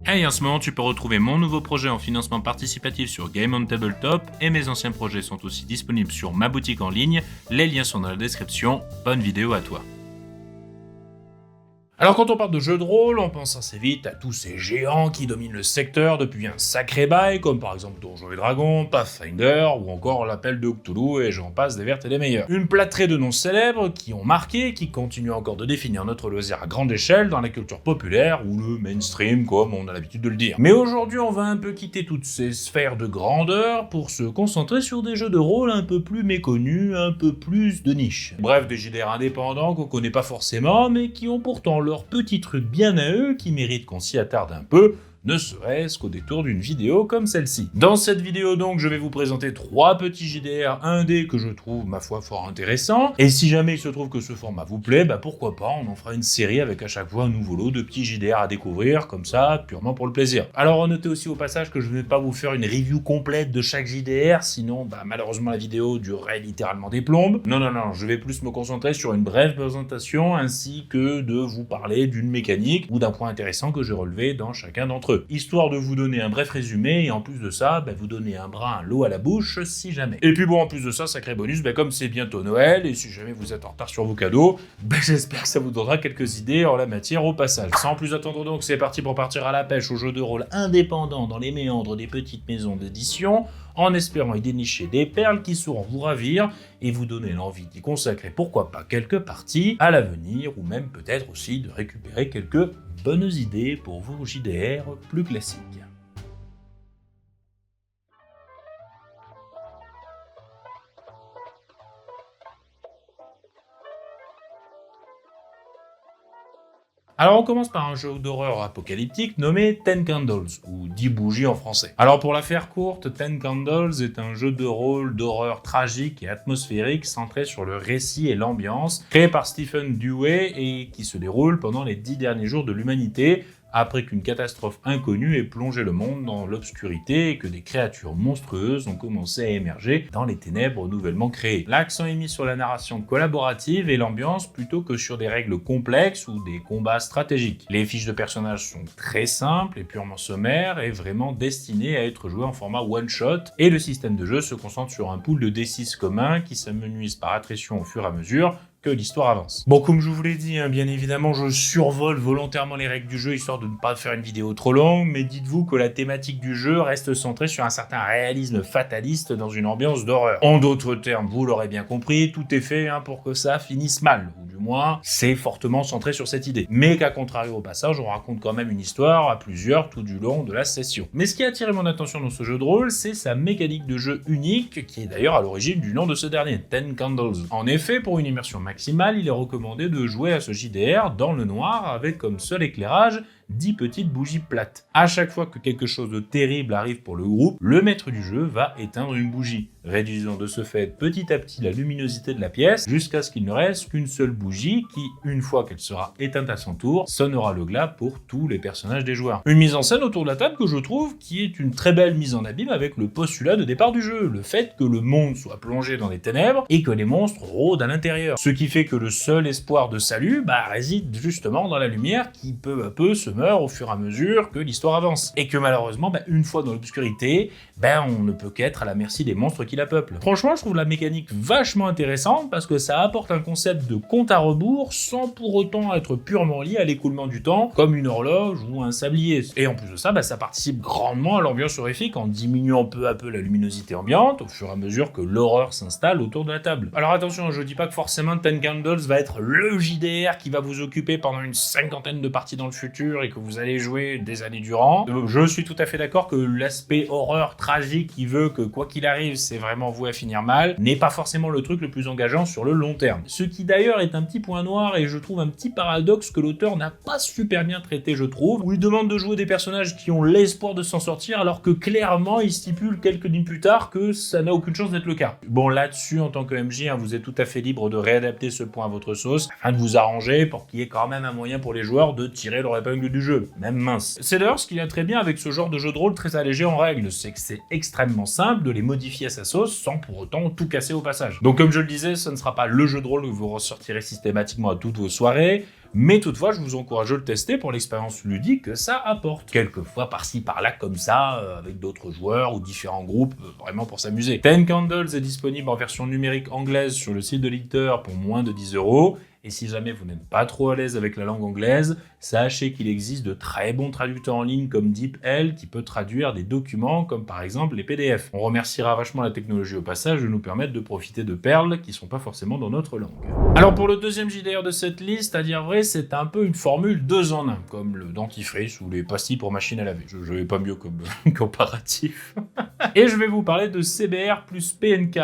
Hey, en ce moment, tu peux retrouver mon nouveau projet en financement participatif sur Game on Tabletop et mes anciens projets sont aussi disponibles sur ma boutique en ligne. Les liens sont dans la description. Bonne vidéo à toi. Alors quand on parle de jeux de rôle, on pense assez vite à tous ces géants qui dominent le secteur depuis un sacré bail, comme par exemple Donjons et Dragons, Pathfinder, ou encore l'Appel de Cthulhu, et j'en passe des vertes et des meilleures. Une plâtrée de noms célèbres qui ont marqué, qui continuent encore de définir notre loisir à grande échelle dans la culture populaire, ou le mainstream, comme on a l'habitude de le dire. Mais aujourd'hui, on va un peu quitter toutes ces sphères de grandeur pour se concentrer sur des jeux de rôle un peu plus méconnus, un peu plus de niche. Bref, des JDR indépendants qu'on connaît pas forcément, mais qui ont pourtant leur petit truc bien à eux qui mérite qu'on s'y attarde un peu, ne serait-ce qu'au détour d'une vidéo comme celle-ci. Dans cette vidéo donc, je vais vous présenter 3 petits JDR 1D que je trouve, ma foi, fort intéressants, et si jamais il se trouve que ce format vous plaît, bah pourquoi pas, on en fera une série avec à chaque fois un nouveau lot de petits JDR à découvrir, comme ça, purement pour le plaisir. Alors notez aussi au passage que je ne vais pas vous faire une review complète de chaque JDR, sinon, bah malheureusement la vidéo durerait littéralement des plombes. Non, je vais plus me concentrer sur une brève présentation, ainsi que de vous parler d'une mécanique, ou d'un point intéressant que j'ai relevé dans chacun d'entre eux. Histoire de vous donner un bref résumé, et en plus de ça, vous donner un brin l'eau à la bouche, si jamais. Et puis bon, en plus de ça, sacré bonus, comme c'est bientôt Noël, et si jamais vous êtes en retard sur vos cadeaux, j'espère que ça vous donnera quelques idées en la matière au passage. Sans plus attendre donc, c'est parti pour partir à la pêche aux jeux de rôle indépendants dans les méandres des petites maisons d'édition, en espérant y dénicher des perles qui sauront vous ravir et vous donner l'envie d'y consacrer pourquoi pas quelques parties à l'avenir, ou même peut-être aussi de récupérer quelques bonnes idées pour vos JDR plus classiques. Alors on commence par un jeu d'horreur apocalyptique nommé Ten Candles, ou 10 bougies en français. Alors pour la faire courte, Ten Candles est un jeu de rôle d'horreur tragique et atmosphérique centré sur le récit et l'ambiance, créé par Stephen Dewey et qui se déroule pendant les 10 derniers jours de l'humanité, après qu'une catastrophe inconnue ait plongé le monde dans l'obscurité et que des créatures monstrueuses ont commencé à émerger dans les ténèbres nouvellement créées. L'accent est mis sur la narration collaborative et l'ambiance plutôt que sur des règles complexes ou des combats stratégiques. Les fiches de personnages sont très simples et purement sommaires et vraiment destinées à être jouées en format one-shot, et le système de jeu se concentre sur un pool de D6 commun qui s'amenuise par attrition au fur et à mesure que l'histoire avance. Bon, comme je vous l'ai dit, bien évidemment, je survole volontairement les règles du jeu histoire de ne pas faire une vidéo trop longue, mais dites-vous que la thématique du jeu reste centrée sur un certain réalisme fataliste dans une ambiance d'horreur. En d'autres termes, vous l'aurez bien compris, tout est fait pour que ça finisse mal, ou du moins, c'est fortement centré sur cette idée. Mais qu'à contrario au passage, on raconte quand même une histoire à plusieurs tout du long de la session. Mais ce qui a attiré mon attention dans ce jeu de rôle, c'est sa mécanique de jeu unique, qui est d'ailleurs à l'origine du nom de ce dernier, Ten Candles. En effet, pour une immersion maximale, il est recommandé de jouer à ce JDR dans le noir avec comme seul éclairage 10 petites bougies plates. À chaque fois que quelque chose de terrible arrive pour le groupe, le maître du jeu va éteindre une bougie, réduisant de ce fait petit à petit la luminosité de la pièce jusqu'à ce qu'il ne reste qu'une seule bougie qui, une fois qu'elle sera éteinte à son tour, sonnera le glas pour tous les personnages des joueurs. Une mise en scène autour de la table que je trouve qui est une très belle mise en abîme avec le postulat de départ du jeu, le fait que le monde soit plongé dans les ténèbres et que les monstres rôdent à l'intérieur. Ce qui fait que le seul espoir de salut réside justement dans la lumière qui peu à peu se meurt au fur et à mesure que l'histoire avance. Et que malheureusement, une fois dans l'obscurité, on ne peut qu'être à la merci des monstres qui la peuplent. Franchement, je trouve la mécanique vachement intéressante parce que ça apporte un concept de compte à rebours sans pour autant être purement lié à l'écoulement du temps, comme une horloge ou un sablier. Et en plus de ça, ça participe grandement à l'ambiance horrifique en diminuant peu à peu la luminosité ambiante au fur et à mesure que l'horreur s'installe autour de la table. Alors attention, je dis pas que forcément Ten Candles va être le JDR qui va vous occuper pendant une 50aine de parties dans le futur et que vous allez jouer des années durant. Je suis tout à fait d'accord que l'aspect horreur tragique qui veut que quoi qu'il arrive, c'est vraiment voué à finir mal, n'est pas forcément le truc le plus engageant sur le long terme. Ce qui d'ailleurs est un petit point noir et je trouve un petit paradoxe que l'auteur n'a pas super bien traité, je trouve, où il demande de jouer des personnages qui ont l'espoir de s'en sortir alors que clairement il stipule quelques lignes plus tard que ça n'a aucune chance d'être le cas. Bon, là-dessus, en tant que MJ, vous êtes tout à fait libre de réadapter ce point à votre sauce afin de vous arranger pour qu'il y ait quand même un moyen pour les joueurs de tirer leur épingle du jeu, même mince. C'est d'ailleurs ce qu'il y a très bien avec ce genre de jeu de rôle très allégé en règle, c'est que c'est extrêmement simple de les modifier à sa sauce sans pour autant tout casser au passage. Donc comme je le disais, ce ne sera pas le jeu de rôle que vous ressortirez systématiquement à toutes vos soirées, mais toutefois, je vous encourage à le tester pour l'expérience ludique que ça apporte. Quelquefois par-ci par-là comme ça, avec d'autres joueurs ou différents groupes, vraiment pour s'amuser. Ten Candles est disponible en version numérique anglaise sur le site de l'éditeur pour moins de 10 €. Et si jamais vous n'êtes pas trop à l'aise avec la langue anglaise, sachez qu'il existe de très bons traducteurs en ligne comme DeepL qui peut traduire des documents comme par exemple les PDF. On remerciera vachement la technologie au passage de nous permettre de profiter de perles qui sont pas forcément dans notre langue. Alors pour le deuxième JDR de cette liste, à dire vrai, c'est un peu une formule 2 en 1, comme le dentifrice ou les pastilles pour machine à laver. Je n'avais pas mieux comme comparatif. Et je vais vous parler de CBR plus PNK.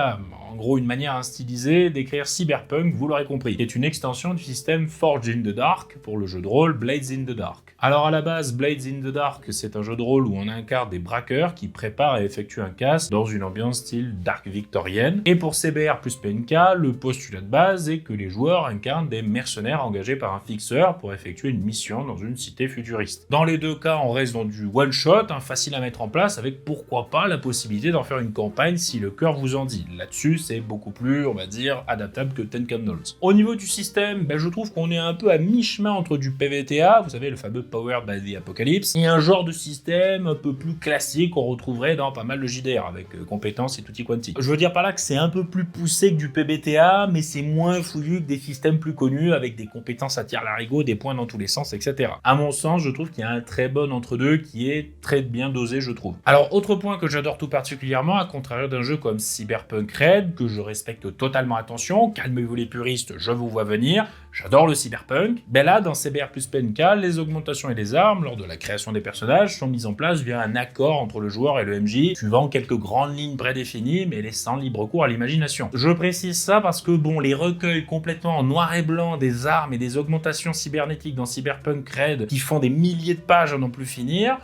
En gros, une manière stylisée d'écrire Cyberpunk, vous l'aurez compris, qui est une extension du système Forge in the Dark pour le jeu de rôle Blades in the Dark. Alors à la base, Blades in the Dark, c'est un jeu de rôle où on incarne des braqueurs qui préparent et effectuent un casse dans une ambiance style dark victorienne. Et pour CBR plus PNK, le postulat de base est que les joueurs incarnent des mercenaires engagés par un fixeur pour effectuer une mission dans une cité futuriste. Dans les deux cas, on reste dans du one-shot, facile à mettre en place, avec pourquoi pas la possibilité d'en faire une campagne si le cœur vous en dit. Là-dessus, c'est beaucoup plus, on va dire, adaptable que Ten Candles. Au niveau du système, je trouve qu'on est un peu à mi-chemin entre du PVTA, vous savez, le fameux Powered by the Apocalypse, et un genre de système un peu plus classique qu'on retrouverait dans pas mal de JDR, avec compétences et tutti quanti. Je veux dire par là que c'est un peu plus poussé que du PBTA, mais c'est moins fouillu que des systèmes plus connus, avec des compétences à tire-larigot, des points dans tous les sens, etc. À mon sens, je trouve qu'il y a un très bon entre-deux qui est très bien dosé, je trouve. Alors, autre point que j'adore tout particulièrement, à contrario d'un jeu comme Cyberpunk Red, que je respecte totalement, attention, calmez-vous les puristes, je vous vois venir, j'adore le cyberpunk. Là, dans CBR plus PNK, les augmentations et les armes, lors de la création des personnages, sont mises en place via un accord entre le joueur et le MJ, suivant quelques grandes lignes prédéfinies, mais laissant libre cours à l'imagination. Je précise ça parce que, les recueils complètement en noir et blanc des armes et des augmentations cybernétiques dans Cyberpunk Red, qui font des milliers de pages à n'en plus finir,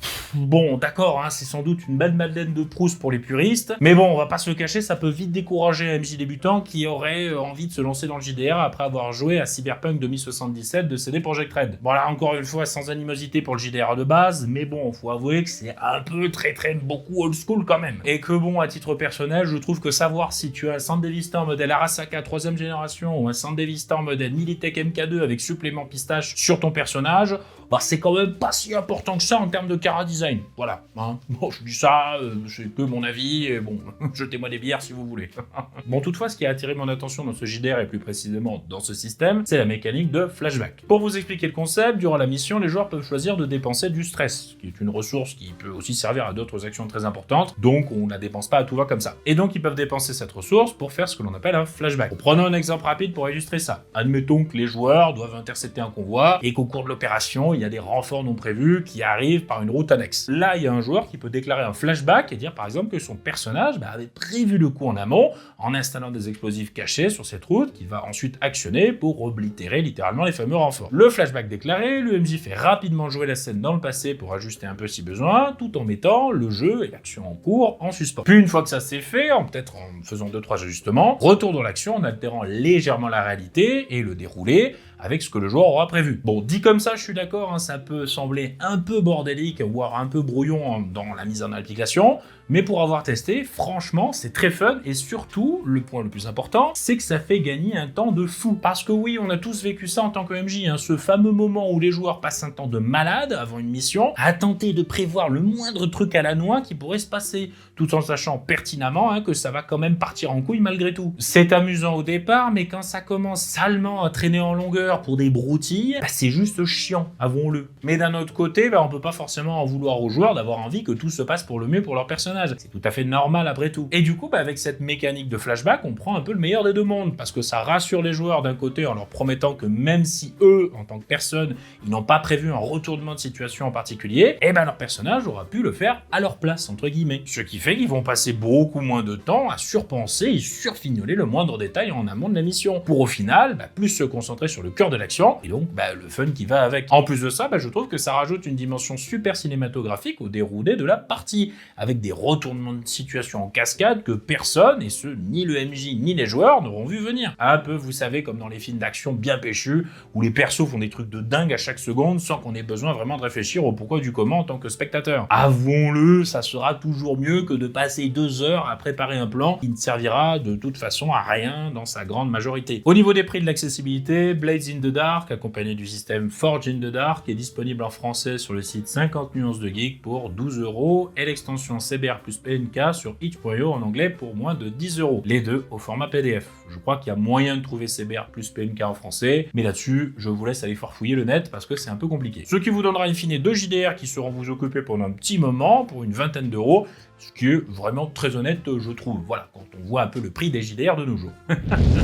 d'accord, c'est sans doute une belle Madeleine de Proust pour les puristes, mais on va pas se le cacher, ça peut vite décourager un MJ débutant qui aurait envie de se lancer dans le JDR après avoir joué à Cyberpunk 2077 de CD Projekt Red. Là, encore une fois, sans animosité pour le JDR de base, mais faut avouer que c'est un peu très beaucoup old school quand même. Et que à titre personnel, je trouve que savoir si tu as un Sande Vista en modèle Arasaka 3ème génération ou un Sande Vista en modèle Militech MK2 avec supplément pistache sur ton personnage, c'est quand même pas si important que ça en termes de chara design. Voilà. Je dis ça, c'est que mon avis, et jetez-moi des bières si vous voulez. Toutefois, ce qui a attiré mon attention dans ce JDR et plus précisément dans ce système, c'est la mécanique de flashback. Pour vous expliquer le concept, durant la mission, les joueurs peuvent choisir de dépenser du stress, qui est une ressource qui peut aussi servir à d'autres actions très importantes, donc on ne la dépense pas à tout va comme ça. Et donc ils peuvent dépenser cette ressource pour faire ce que l'on appelle un flashback. Prenons un exemple rapide pour illustrer ça. Admettons que les joueurs doivent intercepter un convoi et qu'au cours de l'opération, il y a des renforts non prévus qui arrivent par une route annexe. Là, il y a un joueur qui peut déclarer un flashback et dire par exemple que son personnage avait prévu le coup en amont en installant des explosifs cachés sur cette route qu'il va ensuite actionner pour oblitérer littéralement les fameux renforts. Le flashback déclaré, le MJ fait rapidement jouer la scène dans le passé pour ajuster un peu si besoin, tout en mettant le jeu et l'action en cours en suspens. Puis une fois que ça c'est fait, peut-être en faisant 2-3 ajustements, retour dans l'action en altérant légèrement la réalité et le déroulé avec ce que le joueur aura prévu. Dit comme ça, je suis d'accord, ça peut sembler un peu bordélique, voire un peu brouillon dans la mise en application, mais pour avoir testé, franchement, c'est très fun, et surtout, le point le plus important, c'est que ça fait gagner un temps de fou. Parce que oui, on a tous vécu ça en tant que MJ, ce fameux moment où les joueurs passent un temps de malade avant une mission, à tenter de prévoir le moindre truc à la noix qui pourrait se passer, tout en sachant pertinemment que ça va quand même partir en couille malgré tout. C'est amusant au départ, mais quand ça commence salement à traîner en longueur pour des broutilles, c'est juste chiant, avouons-le. Mais d'un autre côté, on peut pas forcément en vouloir aux joueurs d'avoir envie que tout se passe pour le mieux pour leur personnage. C'est tout à fait normal après tout. Et du coup, avec cette mécanique de flashback, on prend un peu le meilleur des deux mondes, parce que ça rassure les joueurs d'un côté en leur promettant que même si eux, en tant que personne, ils n'ont pas prévu un retournement de situation en particulier, leur personnage aura pu le faire à leur place, entre guillemets. Ce qui fait qu'ils vont passer beaucoup moins de temps à surpenser et surfignoler le moindre détail en amont de la mission, pour au final, plus se concentrer sur le cœur de l'action, et donc le fun qui va avec. En plus de ça, je trouve que ça rajoute une dimension super cinématographique au déroulé de la partie, avec des retournements de situation en cascade que personne, et ce, ni le MJ ni les joueurs, n'auront vu venir. Un peu, vous savez, comme dans les films d'action bien péchus, où les persos font des trucs de dingue à chaque seconde, sans qu'on ait besoin vraiment de réfléchir au pourquoi du comment en tant que spectateur. Avouons-le, ça sera toujours mieux que de passer 2 heures à préparer un plan qui ne servira de toute façon à rien dans sa grande majorité. Au niveau des prix de l'accessibilité, Blades in the Dark, accompagné du système Forge in the Dark, est disponible en français sur le site 50 nuances de geek pour 12 € et l'extension CBR plus PNK sur itch.io en anglais pour moins de 10 €. Les deux au format PDF. Je crois qu'il y a moyen de trouver CBR plus PNK en français, mais là-dessus, je vous laisse aller farfouiller le net parce que c'est un peu compliqué. Ce qui vous donnera in fine 2 JDR qui seront vous occuper pendant un petit moment pour une vingtaine d'euros, ce qui est vraiment très honnête, je trouve. Voilà, quand on voit un peu le prix des JDR de nos jours.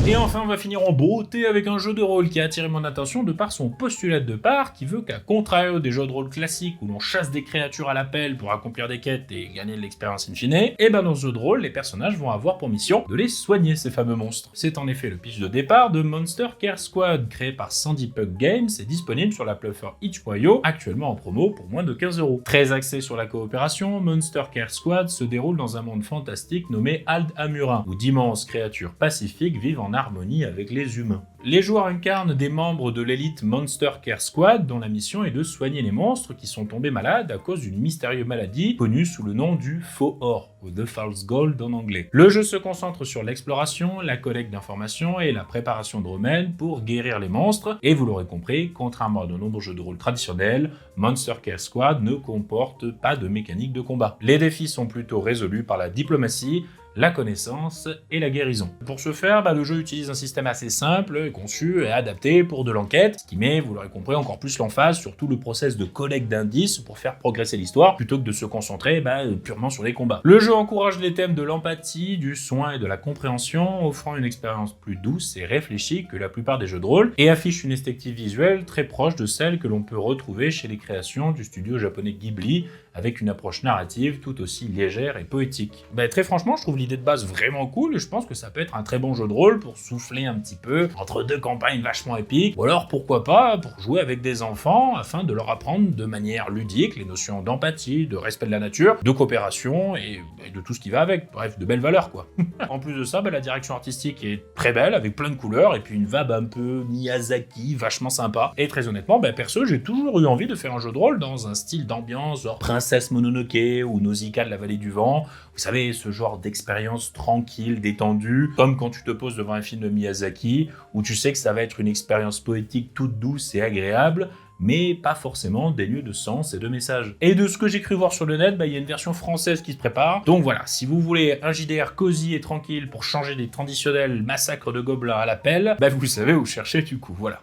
Et enfin, on va finir en beauté avec un jeu de rôle qui a attiré mon attention de par son postulat de départ, qui veut qu'à contrario des jeux de rôle classiques où l'on chasse des créatures à l'appel pour accomplir des quêtes et gagner de l'expérience in fine, et dans ce jeu de rôle, les personnages vont avoir pour mission de les soigner, ces fameux monstres. C'est en effet le pitch de départ de Monster Care Squad, créé par Sandy Puck Games et disponible sur la plateforme itch.io, actuellement en promo pour moins de 15 €. Très axé sur la coopération, Monster Care Squad se déroule dans un monde fantastique nommé Ald'Amurin, où d'immenses créatures pacifiques vivent en harmonie avec les humains. Les joueurs incarnent des membres de l'élite Monster Care Squad dont la mission est de soigner les monstres qui sont tombés malades à cause d'une mystérieuse maladie connue sous le nom du faux or, ou The False Gold en anglais. Le jeu se concentre sur l'exploration, la collecte d'informations et la préparation de remèdes pour guérir les monstres, et vous l'aurez compris, contrairement à de nombreux jeux de rôle traditionnels, Monster Care Squad ne comporte pas de mécanique de combat. Les défis sont plutôt résolus par la diplomatie, la connaissance et la guérison. Pour ce faire, le jeu utilise un système assez simple, conçu et adapté pour de l'enquête, ce qui met, vous l'aurez compris, encore plus l'emphase sur tout le process de collecte d'indices pour faire progresser l'histoire, plutôt que de se concentrer purement sur les combats. Le jeu encourage les thèmes de l'empathie, du soin et de la compréhension, offrant une expérience plus douce et réfléchie que la plupart des jeux de rôle, et affiche une esthétique visuelle très proche de celle que l'on peut retrouver chez les créations du studio japonais Ghibli, avec une approche narrative tout aussi légère et poétique. Très franchement, je trouve l'idée de base vraiment cool, et je pense que ça peut être un très bon jeu de rôle pour souffler un petit peu entre deux campagnes vachement épiques, ou alors pourquoi pas pour jouer avec des enfants afin de leur apprendre de manière ludique les notions d'empathie, de respect de la nature, de coopération et de tout ce qui va avec, bref, de belles valeurs quoi. En plus de ça, la direction artistique est très belle, avec plein de couleurs, et puis une vibe un peu Miyazaki, vachement sympa, et très honnêtement, perso, j'ai toujours eu envie de faire un jeu de rôle dans un style d'ambiance genre Princesse Mononoke ou Nausicaa de la vallée du vent. Vous savez, ce genre d'expérience tranquille, détendue, comme quand tu te poses devant un film de Miyazaki, où tu sais que ça va être une expérience poétique toute douce et agréable, mais pas forcément dénué de sens et de messages. Et de ce que j'ai cru voir sur le net, il y a une version française qui se prépare. Donc voilà, si vous voulez un JDR cosy et tranquille pour changer des traditionnels massacres de gobelins à l'appel, vous savez où chercher du coup, voilà.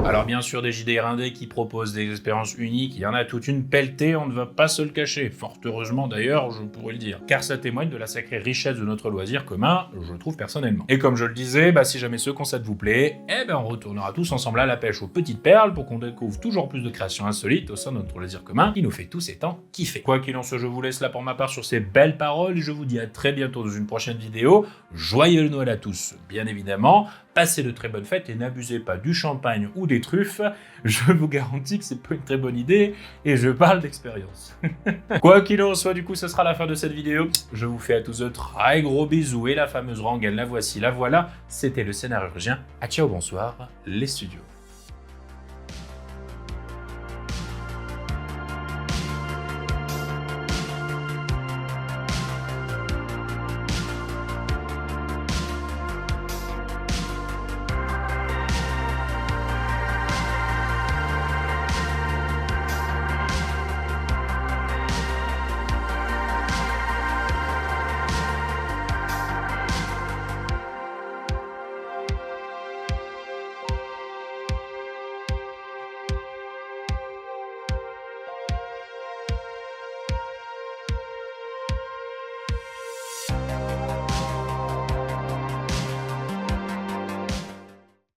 Alors bien sûr, des JDR indés qui proposent des expériences uniques, il y en a toute une pelletée, on ne va pas se le cacher. Fort heureusement d'ailleurs, je pourrais le dire. Car ça témoigne de la sacrée richesse de notre loisir commun, je trouve personnellement. Et comme je le disais, si jamais ce concept vous plaît, on retournera tous ensemble à la pêche aux petites perles pour qu'on découvre toujours plus de créations insolites au sein de notre loisir commun qui nous fait tous et tant kiffer. Quoi qu'il en soit, je vous laisse là pour ma part sur ces belles paroles et je vous dis à très bientôt dans une prochaine vidéo. Joyeux Noël à tous, bien évidemment. Passez de très bonnes fêtes et n'abusez pas du champagne ou des truffes. Je vous garantis que c'est pas une très bonne idée et je parle d'expérience. Quoi qu'il en soit, du coup, ce sera la fin de cette vidéo. Je vous fais à tous de très gros bisous et la fameuse rengaine, la voici, la voilà. C'était le Scénarurgien. À ciao, bonsoir, les studios.